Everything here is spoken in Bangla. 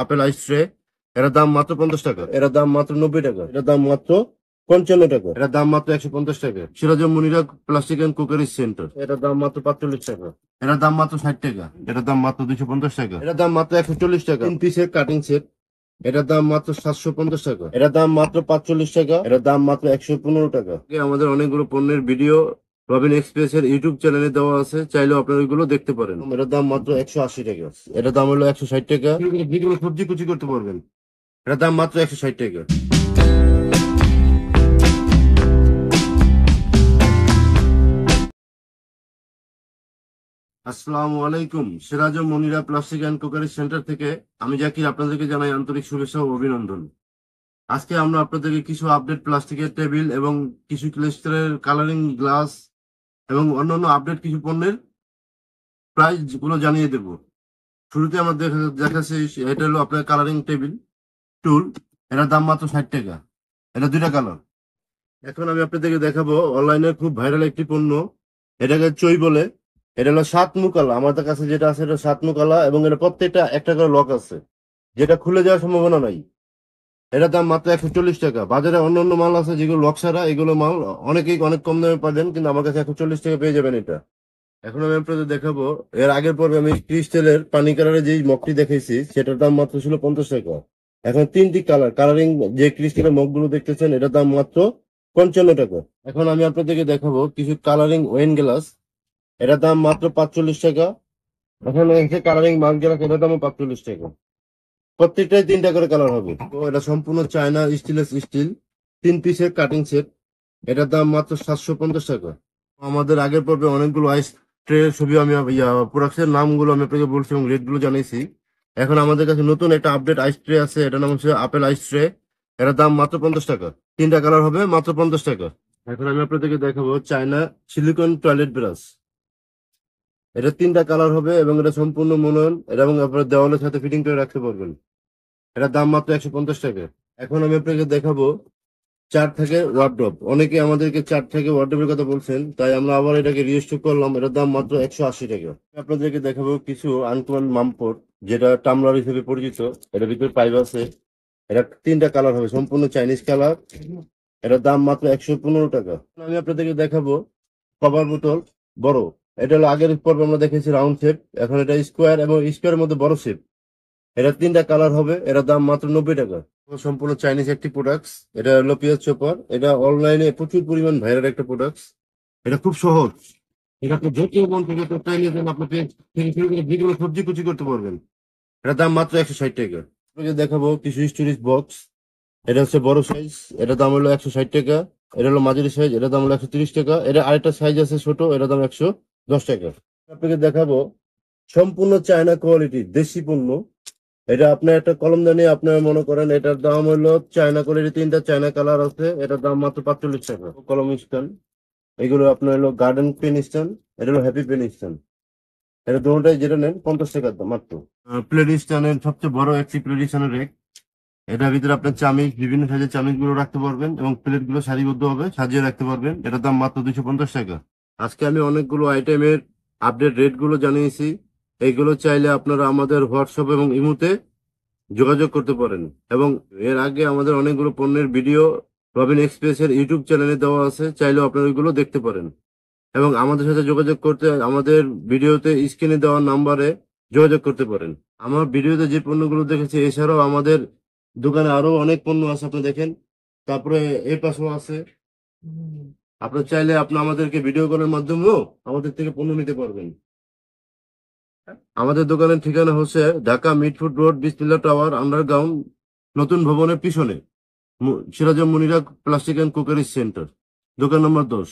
আপেল আইস ট্রে। এটার দাম মাত্র 50 টাকা, এটার দাম মাত্র 90 টাকা, এটার দাম মাত্র 55 টাকা, এটার দাম মাত্র 150 টাকা। সিরাজ মুনিরা প্লাস্টিক অ্যান্ড কুকারি সেন্টার, এটার দাম মাত্র 45 টাকা, এটার দাম মাত্র 60 টাকা, এটার দাম মাত্র 250 টাকা, এটার দাম মাত্র 140 টাকা। 3 পিসের কাটিং সেট, এটার দাম মাত্র 750 টাকা, এটার দাম মাত্র 45 টাকা, এটার দাম মাত্র 115 টাকা। আমাদের অনেকগুলো পণ্যের ভিডিও রবিন এক্সপ্রেস এর ইউটিউব চ্যানেলে দেওয়া আছে, চাইলেও আপনারা ওইগুলো দেখতে পারেন। এটার দাম মাত্র 180 টাকা, এটার দাম হলো 160 টাকা। যেগুলো সবজি কুচি করতে পারবেন, এটার দাম মাত্র 160 টাকা। আসসালামু আলাইকুম। Siraj Monira plastic and cookery centre থেকে আমি জাকির আপনাদেরকে জানাই আন্তরিক শুভেচ্ছা ও অভিনন্দন। আজকে আমরা আপনাদেরকে কিছু আপডেট প্লাস্টিকের টেবিল এবং কিছু ক্লিস্টারের কালারিং গ্লাস এবং অন্যান্য আপডেট কিছু পণ্যের প্রাইস গুলো জানিয়ে দেব। শুরুতে আমরা দেখাচ্ছি, এটা হলো আপনার কালারিং টেবিল টুল। এটার দাম মাত্র 60 টাকা, এটা 2টা কালার। এখন আমি আপনাদেরকে দেখাবো অনলাইনে খুব ভাইরাল একটি পণ্য, এটাকে চই বলে। এটা হলো 7 মুকালা। আমাদের কাছে যেটা আছে এটা 7 মুকালা এবং এটা প্রত্যেকটা একটা করে লক আছে, যেটা খুলে যাওয়ার সম্ভাবনা নাই। এটার দাম মাত্র 140 টাকা। বাজারে অন্য অন্য মাল আছে যেগুলো লক ছাড়া, এগুলো মাল অনেকেই অনেক কম দামে পাবেন, কিন্তু আমার কাছে 140 টাকা পেয়ে যাবেন এটা। এখন আমি আপনাদের দেখাবো, এর আগের পর্বে আমি ক্রিস্টালের পানি কালারের যে মগটি দেখাইছি সেটার দাম মাত্র ছিল 50 টাকা। এখন 3টি কালারিং যে ক্রিস্টালের মগগুলো দেখতেছেন, এটার দাম মাত্র 55 টাকা। এখন আমি আপনাদেরকে দেখাবো কিছু কালারিং ওয়েন গ্লাস, এটার দাম মাত্র 45 টাকা। এখন হচ্ছে কালারিং মাগ গ্লাস, এটার দাম 45 টাকা। প্রত্যেকটাই 3টা করে কালার হবে। তো এটা সম্পূর্ণ চায়না স্টেনলেস স্টিল 3 পিসের কাটিং সেট, এটার দাম মাত্র 750 টাকা। আমাদের আগের পর্বে অনেকগুলো আইস ট্রে ছবি আমি প্রোডাক্টের নামগুলো আমি আপনাকে বলছি এবং রেট গুলো জানিয়েছি। এখন আমাদের কাছে নতুন একটা আপডেট আইস ট্রে আছে, এটার নাম হচ্ছে আপেল আইস ট্রে। এটার দাম মাত্র 50 টাকা, 3টা কালার হবে, মাত্র 50 টাকা। এখন আমি আপনাদেরকে দেখাবো চায়না সিলিকন টয়লেট ব্রাশ। এটা 3টা কালার হবে এবং এটা সম্পূর্ণ মনোয়ন, এটা এবং আপনার দেওয়ালের সাথে ফিটিং করে রাখতে পারবেন। এটার দাম মাত্র 150 টাকা। এখন আমি আপনাকে দেখাবো 4 থেকে ওয়ার্ড্রপ। অনেকে আমাদেরকে 4 থেকে ওয়ার্ড্রপের কথা বলছেন, তাই আমরা আবার এটাকে রিস্টক করলাম। এটার দাম মাত্র 180 টাকা। আপনাদেরকে দেখাবো কিছু আনকমন মামপট, যেটা টামলার হিসেবে পরিচিত। এটার ভিতরে পাইপ আছে, এটা 3টা কালার হবে, সম্পূর্ণ চাইনিজ কালার। এটার দাম মাত্র 115 টাকা। আমি আপনাদেরকে দেখাবো কভার বোতল বড়। এটা হলো আগের পর্বে আমরা দেখেছি রাউন্ড শেপ, এখন এটা স্কোয়ার এবং স্কোয়ারের মধ্যে বড় শেপ। এটা 3টা কালার হবে, এটার দাম মাত্র 90 টাকা। সম্পূর্ণ চাইনিজ একটি প্রোডাক্টস। এটা হলো পিয়াজ চপার। এটা অনলাইনে প্রচুর পরিমাণ ভাইরাল একটা প্রোডাক্টস। এটা খুব সহজ, এটা আপনি যে কেউ মন থেকে চাইলে আপনাকে থেকে শুরু করে যেগুলো সবজি কুচি করতে পারবেন। এটার দাম মাত্র 160 টাকা। আপনাকে দেখাবো কিছু স্টোরেজ বক্স। এটা হচ্ছে বড় সাইজ, এটার দাম হলো 160 টাকা। এটা হলো মাঝারি সাইজ, এটার দাম হলো 130 টাকা। এটা আরেকটা সাইজ আছে ছোট, এটার দাম 110 টাকা। আপনাকে দেখাবো সম্পূর্ণ চায়না কোয়ালিটি দেশি পণ্য। এটা আপনার একটা কলমদানি, আপনার মনে করেন এটার দাম হলো চায়না কোয়ালিটি, 3টা চায়না কালার আছে, এটার দাম মাত্র 45 টাকা। কলম স্ট্যান্ড, এগুলো আপনার হলো গার্ডেন পেন স্ট্যান্ড, এটা হলো হ্যাপি পেন স্ট্যান্ড। এটা দুটোটাই যেটা নেন 50 টাকার দাম মাত্র। প্লেট স্ট্যান্ডের সবচেয়ে বড় একটি প্লেট স্ট্যান্ডের রেক। এটার ভিতরে আপনার চামিচ, বিভিন্ন সাইজের চামিচ গুলো রাখতে পারবেন এবং প্লেট গুলো সারিবদ্ধ হবে সাজিয়ে রাখতে পারবেন। এটার দাম মাত্র 250 টাকা। আজকে আমি অনেকগুলো আইটেমের আপডেট রেট গুলো জানিয়েছি। এইগুলো চাইলে আপনারা আমাদের হোয়াটসঅ্যাপ এবং ইমোতে যোগাযোগ করতে পারেন। এবং এর আগে আমাদের অনেকগুলো পণ্যের ভিডিও রবিন এক্সপ্রেস এর ইউটিউব চ্যানেলে দেওয়া আছে, চাইলেও আপনারা ওইগুলো দেখতে পারেন। এবং আমাদের সাথে যোগাযোগ করতে আমাদের ভিডিওতে স্ক্রিনে দেওয়া নাম্বারে যোগাযোগ করতে পারেন। আমার ভিডিওতে যে পণ্যগুলো দেখেছি, এছাড়াও আমাদের দোকানে আরো অনেক পণ্য আছে, আপনি দেখেন। তারপরে এই পাশেও আছে। আপনি চাইলে আপনি আমাদেরকে ভিডিও কলের মাধ্যমেও আমাদের থেকে পণ্য নিতে পারবেন। আমাদের দোকানের ঠিকানা হচ্ছে ঢাকা মিটফুড রোড, বিসমিল্লাহ টাওয়ার, আন্ডারগ্রাউন্ড নতুন ভবনের পিছনে, সিরাজ মুনিরা প্লাস্টিক অ্যান্ড কুকারি সেন্টার, দোকান নম্বর 10।